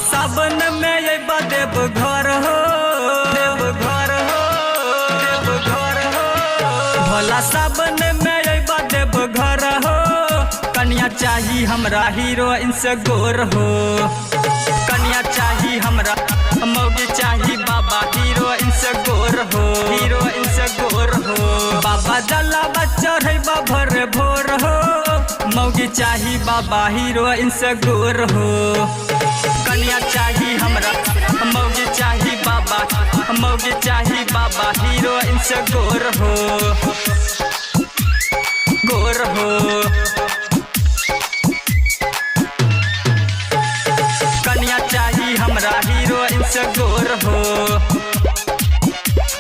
सावन में ये देव घर हो, देव घर हो, देव घर हो। भोला सावन में ये देव घर हो। कन्या चाही हमरा हीरोइन से गोर हो। कन्या चाही हमरा मौगी चाही बाबा हीरोइन से गोर हो, हीरोइन से गोर हो। बाबा जलावा चढ़ैबा भोर भोर हो। मौगी चाही बाबा हीरोइन से गोर हो। कन्या चाही हमरा मौगी चाही बाबा, मौगी चाही बाबा हीरोइन से गोर हो, गोर हो। कन्या चाही हमरा हीरोइन से गोर हो।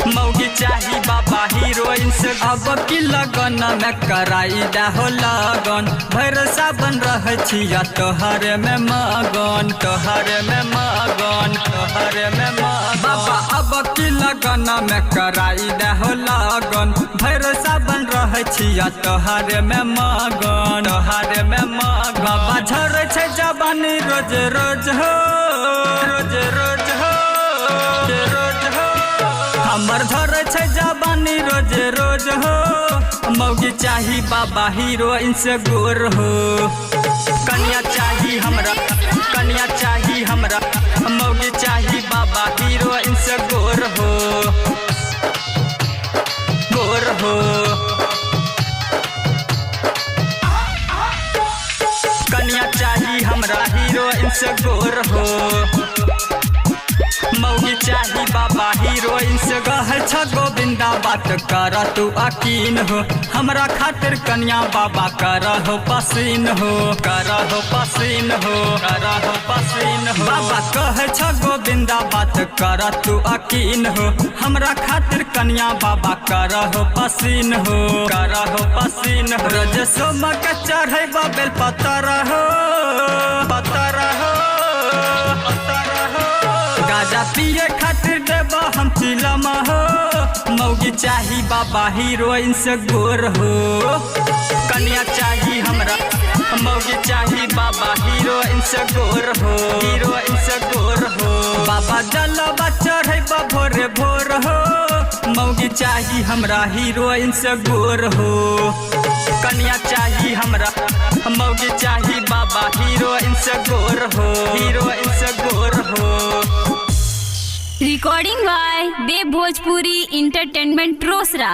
मौगी चाही बाबा हीरोइन से। अब की लगन में कराई दा हो लगन। भर सावन रह छिया तोहर में मगन, तोहर में मगन, तोहर में मगन। बाबा अब की लगन में कराई दा हो लगन। भर सावन रह छिया तोहर में मगन, तोहर में मगन। बाबा झर छै जवानी रोज रोज हो, रोज रोज हो, रोज हो। हमर झर छै जवानी रोज रोज हो। मौगी चाही बाबा हीरोइन से गोर हो। कन्या चाही हमरा, कन्या चाही हमरा मौगी चाही बाबा हीरोइन से गोर हो, गोर हो। कन्या चाही हमरा हीरोइन से गोर हो। मौगी चाही बाबा हीरोइन से। गह छ गोविंदा बात कर तू अकीन हो। हमरा खातिर कन्या बाबा कर हो पसीन हो, कर हो पसीन हो, कर हो पसीन हो। बाबा कह छ गोविंदा बात कर तू अकीन हो। हमरा खातिर कन्या बाबा कर हो पसीन हो, कर हो पसीन हो। रोज सोम के चढ़ैबा बेल पतर हो, पतर हो, पतर हो। गाजा पिए खातिर देबा हम चिलम हो। मौगी चाही बाबा हीरोइन से गोर हो। कन्या चाही हमरा मौगी चाही बाबा हीरोइन से गोर हो, हीरोइन से गोर हो। बाबा जलवा चढ़ैबा भोर भोर हो। मौगी चाही हमरा हीरोइन से गोर हो। कन्या चाही हमरा मौगी चाही बाबा हीरोइन से गोर हो, हीरोइन से गोर हो। Recording by Dev Bhojpuri entertainment Rosera.